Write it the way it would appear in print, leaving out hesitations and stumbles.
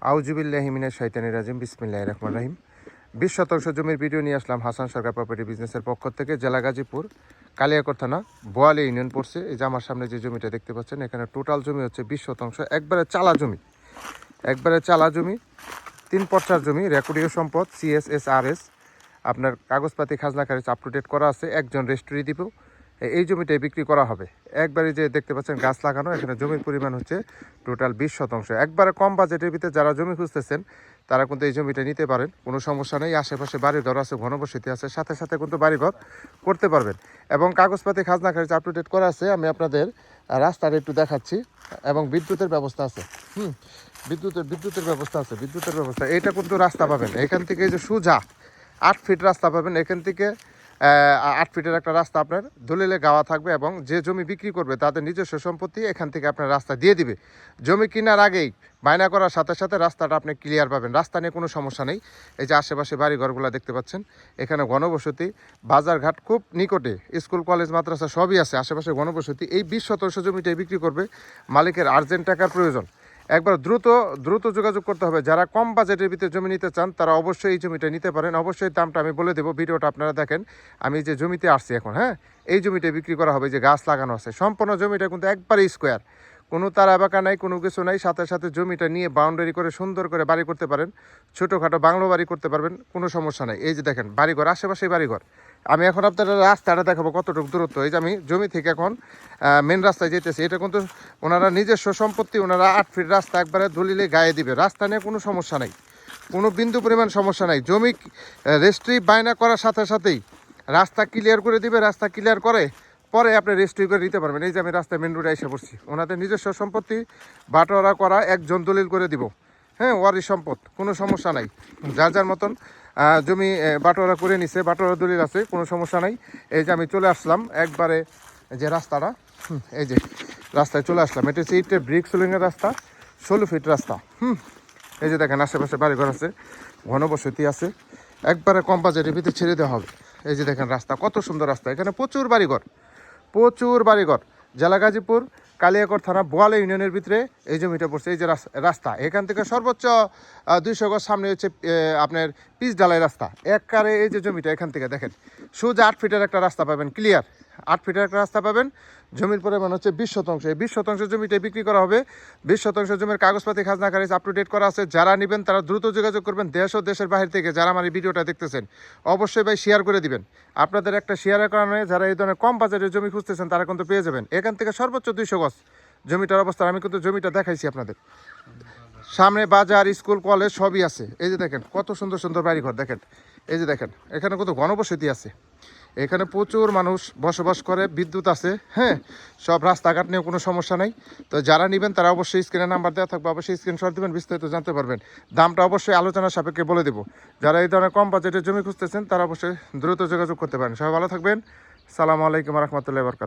আউজুবিল্লাহি মিনাশ শাইতানির রাজিম বিসমিল্লাহির রহমানির রহিম 20 শতাংশ জমির ভিডিও নিয়ে আসলাম হাসান সরকার প্রপার্টি বিজনেসের পক্ষ থেকে, জেলা গাজীপুর, কালিয়াকৈর থানা, বোয়ালি ইউনিয়ন পড়ছে। এই যে আমার সামনে যে জমিটা দেখতে পাচ্ছেন, এখানে টোটাল জমি হচ্ছে 20 শতাংশ, একবারে চালা জমি 3 পর্চার জমি, রেকর্ডীয় সম্পদ CSSRS, আপনার কাগজপাতি খাজনা খারিজ আপ টু ডেট করা আছে, একজন রেজিস্ট্রি দিব। এই জমিটাই বিক্রি করা হবে। একবারে যে দেখতে পাচ্ছেন গাছ লাগানো, এখানে জমির পরিমাণ হচ্ছে টোটাল 20 শতাংশ। একবারে কম বাজেটের ভিতরে যারা জমি খুঁজতেছেন তারা কিন্তু এই জমিটা নিতে পারেন, কোনো সমস্যা নেই। আশেপাশে বাড়িঘর আছে, ঘনবসতি আছে, সাথে সাথে কিন্তু বাড়িঘর করতে পারবেন। এবং কাগজপাতি খাজনা খারিজ আপ টু ডেট করা আছে। আমি আপনাদের রাস্তাটা একটু দেখাচ্ছি, এবং বিদ্যুতের ব্যবস্থা আছে। বিদ্যুতের ব্যবস্থা এইটা কিন্তু রাস্তা পাবেন এখান থেকে, এই যে সোজা 8 ফিট রাস্তা পাবেন এখান থেকে। 8 ফিটের একটা রাস্তা আপনার দলিলে গাওয়া থাকবে, এবং যে জমি বিক্রি করবে তাদের নিজস্ব সম্পত্তি এখান থেকে আপনার রাস্তা দিয়ে দিবে। জমি কেনার আগেই বায়না করার সাথে সাথে রাস্তাটা আপনি ক্লিয়ার পাবেন, রাস্তা নিয়ে কোনো সমস্যা নেই। এই যে আশেপাশে বাড়িঘরগুলো দেখতে পাচ্ছেন, এখানে ঘনবসতি, বাজারঘাট খুব নিকটে, স্কুল কলেজ মাদ্রাসা সবই আছে, আশেপাশে ঘনবসতি। এই 20 শতাংশ জমিটাই বিক্রি করবে, মালিকের আর্জেন্ট টাকার প্রয়োজন। একবার দ্রুত যোগাযোগ করতে হবে। যারা কম বাজেটের ভিতরে জমি নিতে চান তারা অবশ্যই এই জমিটা নিতে পারেন। অবশ্যই দামটা আমি বলে দেবো, ভিডিওটা আপনারা দেখেন। আমি যে জমিতে আসছি এখন, এই জমিটা বিক্রি করা হবে, যে গাছ লাগানো আছে। সম্পূর্ণ জমিটা কিন্তু একবারে স্কোয়ার, কোনো তারা এলাকা নাই, কোনো কিছু নাই। সাথে সাথে জমিটা নিয়ে বাউন্ডারি করে সুন্দর করে বাড়ি করতে পারেন, ছোটোখাটো বাংলো বাড়ি করতে পারবেন, কোনো সমস্যা নেই। এই যে দেখেন বাড়িঘর, আশেপাশে বাড়িঘর। আমি এখন আপনারা রাস্তাটা দেখাবো কতটুকু দূরত্ব। এই যে আমি জমি থেকে এখন মেন রাস্তায় যেতেছি। এটা কিন্তু ওনারা নিজস্ব সম্পত্তি, ওনারা 8 ফিট রাস্তা একবারে দলিলে গায়ে দিবে। রাস্তা নিয়ে কোনো সমস্যা নাই, কোনো বিন্দু পরিমাণ সমস্যা নাই। জমি রেজিস্ট্রি বায়না করার সাথে সাথেই রাস্তা ক্লিয়ার করে দিবে। রাস্তা ক্লিয়ার করে পরে আপনি রেজিস্ট্রি করে নিতে পারবেন। এই যে আমি রাস্তায় মেন রোডে এসে পড়ছি, ওনাদের নিজস্ব সম্পত্তি বাটোয়ারা করা, একজন দলিল করে দিব। ওয়ারি সম্পদ, কোনো সমস্যা নাই। যার মতন জমি বাটোয়ারা করে নিছে, বাটোয়ারা দলিল আছে, কোনো সমস্যা নাই। এই যে আমি চলে আসলাম একবারে যে রাস্তাটা, এই যে রাস্তায় চলে আসলাম। এটা হচ্ছে ইটের ব্রিক সোলিংয়ের রাস্তা, 16 ফিট রাস্তা। এই যে দেখেন আশেপাশে বাড়িঘর আছে, ঘনবসতি আছে, একবারে কম বাজেটের ভিতরে ছেড়ে দেওয়া হবে। এই যে দেখেন রাস্তা, কত সুন্দর রাস্তা। এখানে প্রচুর বাড়িঘর। জেলা গাজীপুর, কালিয়াকৈর থানা, বোয়ালি ইউনিয়নের ভিতরে এই জমিটা পড়ছে। এই যে রাস্তা, এখান থেকে সর্বোচ্চ 200 গজ সামনে হচ্ছে আপনার পিচ ঢালাই রাস্তা। একবারে এই যে জমিটা এখান থেকে দেখেন, সোজা 8 ফিটের একটা রাস্তা পাবেন, ক্লিয়ার 8 ফিটের একটা রাস্তা পাবেন। জমির পরিমাণ হচ্ছে 20 শতাংশ। এই 20 শতাংশ জমিটা বিক্রি করা হবে। 20 শতাংশ জমির কাগজপাতি খাজনা খারিজ আপ টু ডেট করা আছে। যারা নেবেন তারা দ্রুত যোগাযোগ করবেন। দেশ ও দেশের বাইরে থেকে যারা আমার এই ভিডিওটা দেখতেছেন অবশ্যই ভাই শেয়ার করে দিবেন। আপনাদের একটা শেয়ারের কারণে যারা এই ধরনের কম বাজেটের জমি খুঁজতেছেন তারা কিন্তু পেয়ে যাবেন। এখান থেকে সর্বোচ্চ 200 গজ জমিটার অবস্থা। আমি কিন্তু জমিটা দেখাইছি আপনাদের সামনে, বাজার, স্কুল, কলেজ সবই আছে। এই যে দেখেন কত সুন্দর সুন্দর বাড়িঘর দেখেন। এই যে দেখেন এখানে কত ঘনবসতি আছে, এখানে প্রচুর মানুষ বসবাস করে, বিদ্যুৎ আছে, সব রাস্তাঘাট নিয়ে কোনো সমস্যা নাই। তো যারা নেবেন তারা অবশ্যই স্ক্রিনে নাম্বার দেওয়া থাকবে, অবশ্যই স্ক্রিনশট দেবেন, বিস্তারিত জানতে পারবেন। দামটা অবশ্যই আলোচনার সাপেক্ষে বলে দেবো। যারা এই ধরনের কম বাজেটের জমি খুঁজতেছেন তারা অবশ্যই দ্রুত যোগাযোগ করতে পারেন। সবাই ভালো থাকবেন। সালামু আলাইকুম রহমতুল্লাহি ওয়া বারাকাতুহু।